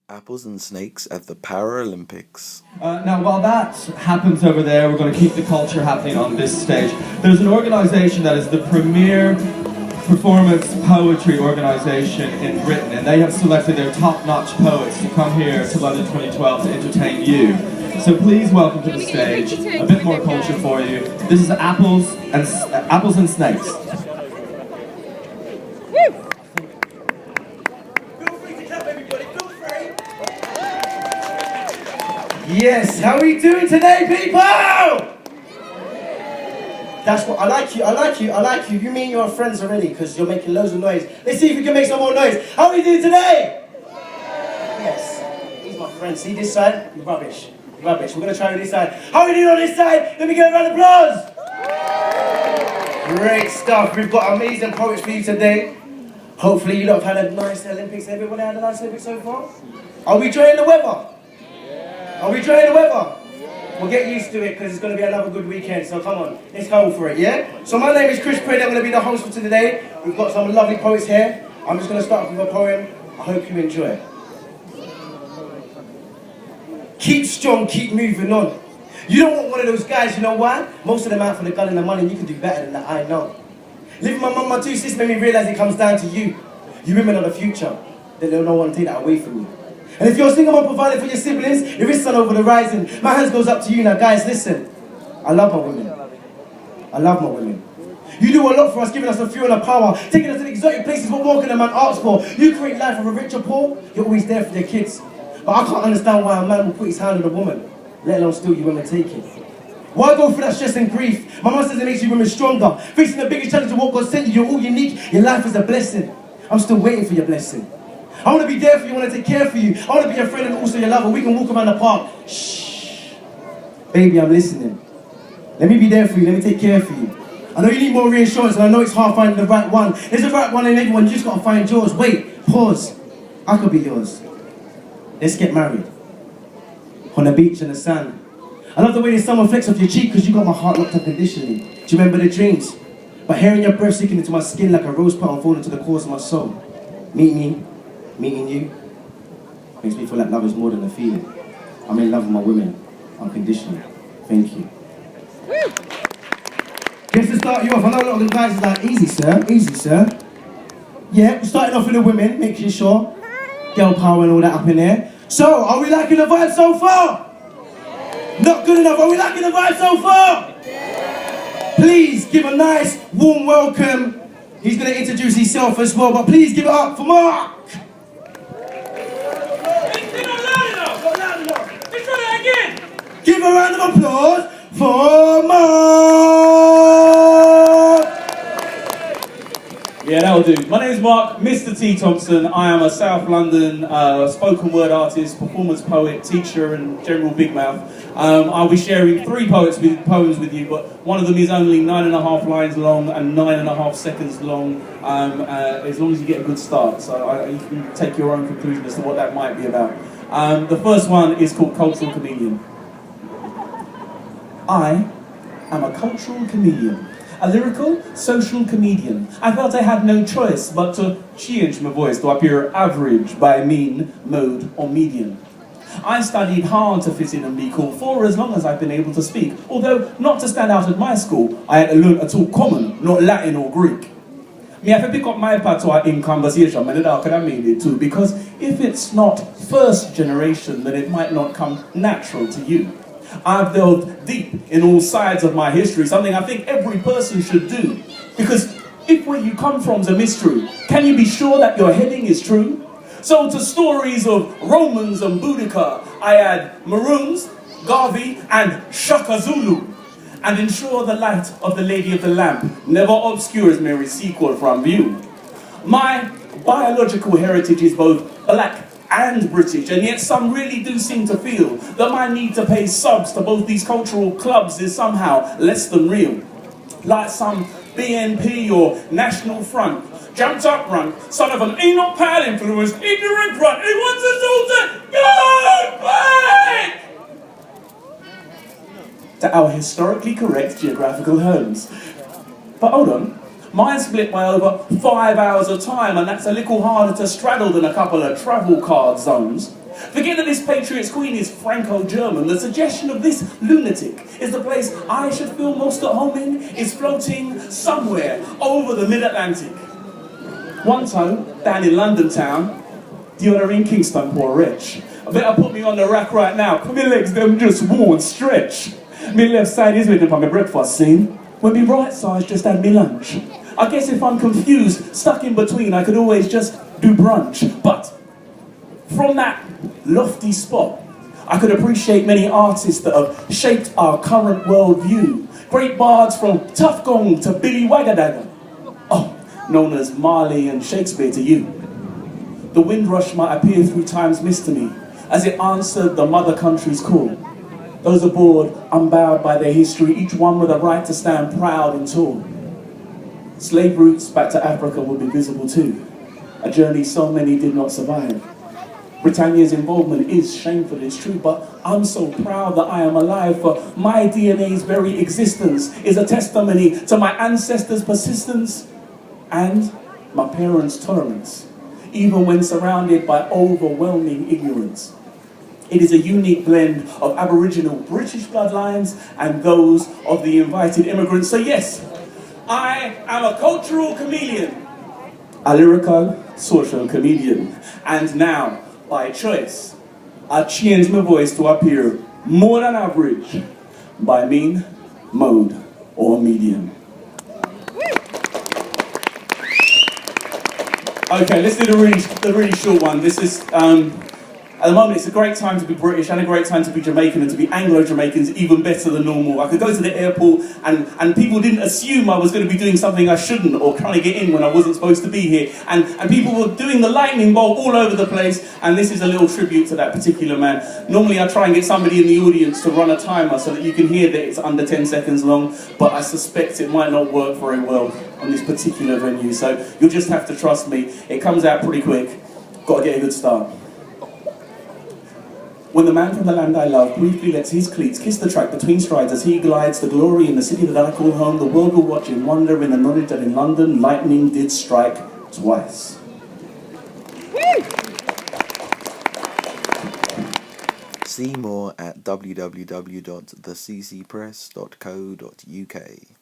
Apples and snakes at the Paralympics. Now, while that happens over there, we're going to keep the culture happening on this stage. There's an organisation that is the premier performance poetry organisation in Britain, and they have selected their top-notch poets to come here to London 2012 to entertain you. So please welcome to the stage, a bit more culture for you. This is Apples and Snakes. Yes, how are we doing today, people? That's what, I like you. You mean you're friends already, because you're making loads of noise. Let's see if we can make some more noise. How are we doing today? Yes, he's my friend. See this side? You're rubbish. Rubbish. We're going to try with this side. How are we doing on this side? Let me get a round of applause. Great stuff. We've got amazing poets for you today. Hopefully you lot have had a nice Olympics. Everybody had a nice Olympics so far? Are we enjoying the weather? Are we enjoying the weather? We'll get used to it because it's going to be another good weekend, so come on, let's go for it, yeah? So my name is Chris Priddy, I'm going to be the host for today. We've got some lovely poets here. I'm just going to start off with a poem. I hope you enjoy it. Keep strong, keep moving on. You don't want one of those guys, you know why? Most of them out for the gun and the money, and you can do better than that, I know. Living my mum, my two sisters made me realise it comes down to you. You women are the future. They don't want to take that away from you. And if you're a single mom providing for your siblings, your risk on over the horizon. My hands goes up to you now, guys, listen. I love my women. I love my women. You do a lot for us, giving us the fuel and the power, taking us to the exotic places what more can a man ask for. You create life for a rich or poor, you're always there for your kids. But I can't understand why a man will put his hand on a woman, let alone still you women take it. Why go through that stress and grief? My mum says it makes you women stronger. Facing the biggest challenge of what God sent you, you're all unique. Your life is a blessing. I'm still waiting for your blessing. I want to be there for you, I want to take care for you. I want to be your friend and also your lover. We can walk around the park. Shh. Baby, I'm listening. Let me be there for you, let me take care for you. I know you need more reassurance and I know it's hard finding the right one. There's a right one in everyone, you just got to find yours. Wait, pause. I could be yours. Let's get married. On the beach in the sand. I love the way the sun reflects off your cheek because you got my heart locked unconditionally. Do you remember the dreams? But hearing your breath sinking into my skin like a rose petal falling to the core of my soul. Meeting you makes me feel like love is more than a feeling. I'm in love with my women, unconditionally. Thank you. Just to start you off, I know a lot of the guys are like, easy sir. Yeah, we're starting off with the women, making sure. Girl power and all that up in there. So, are we liking the vibe so far? Not good enough, are we liking the vibe so far? Please give a nice, warm welcome. He's going to introduce himself as well, but please give it up for Mark. Give a round of applause for Mark! Yeah, that'll do. My name is Mark, Mr. T. Thompson. I am a South London spoken word artist, performance poet, teacher, and general big mouth. I'll be sharing three poems with you, but one of them is only 9.5 lines long and 9.5 seconds long, as long as you get a good start. So you can take your own conclusion as to what that might be about. The first one is called Cultural Chameleon. I am a cultural chameleon, a lyrical, social comedian. I felt I had no choice but to change my voice to appear average by mean, mode, or median. I studied hard to fit in and be cool for as long as I've been able to speak, although not to stand out at my school, I had to learn to talk common, not Latin or Greek. Me have to pick up my patois in conversation, and I could have made it too, because if it's not first generation, then it might not come natural to you. I've delved deep in all sides of my history, something I think every person should do. Because if where you come from is a mystery, can you be sure that your heading is true? So to stories of Romans and Boudica, I add Maroons, Garvey, and Shaka Zulu, and ensure the light of the Lady of the Lamp never obscures Mary's sequel from view. My biological heritage is both black and British, and yet some really do seem to feel that my need to pay subs to both these cultural clubs is somehow less than real. Like some BNP or National Front, jumped up run, son of an Enoch Pal influenced ignorant grunt who wants us all to go back to our historically correct geographical homes. But hold on, mine's split by over 5 hours of time, and that's a little harder to straddle than a couple of travel card zones. Forget that this Patriots Queen is Franco-German. The suggestion of this lunatic is the place I should feel most at home in is floating somewhere over the mid-Atlantic. One time, down in London town, the other in Kingston, poor wretch. I better put me on the rack right now, 'cause my legs, them just won't stretch. My left side is waiting for my breakfast scene, when my right side's just had me lunch. I guess if I'm confused, stuck in between, I could always just do brunch. But from that lofty spot, I could appreciate many artists that have shaped our current worldview. Great bards from Tough Gong to Billy Waggadagger. Oh, known as Marley and Shakespeare to you. The Windrush might appear through time's mist to me, as it answered the mother country's call. Those aboard, unbowed by their history, each one with a right to stand proud and tall. Slave routes back to Africa will be visible too, a journey so many did not survive. Britannia's involvement is shameful, it's true, but I'm so proud that I am alive, for my DNA's very existence is a testimony to my ancestors' persistence and my parents' tolerance, even when surrounded by overwhelming ignorance. It is a unique blend of Aboriginal British bloodlines and those of the invited immigrants. So yes, I am a cultural chameleon, a lyrical social comedian, and now, by choice, I change my voice to appear more than average by mean, mode, or medium. Okay, let's do the really short one. This is, at the moment, it's a great time to be British and a great time to be Jamaican, and to be Anglo-Jamaicans even better than normal. I could go to the airport and people didn't assume I was going to be doing something I shouldn't, or trying to get in when I wasn't supposed to be here. And people were doing the lightning bolt all over the place, and this is a little tribute to that particular man. Normally I try and get somebody in the audience to run a timer so that you can hear that it's under 10 seconds long, but I suspect it might not work very well on this particular venue, so you'll just have to trust me. It comes out pretty quick. Got to get a good start. When the man from the land I love briefly lets his cleats kiss the track between strides as he glides to glory in the city that I call home, the world will watch in wonder in the knowledge that in London lightning did strike twice. See more at www.theccpress.co.uk.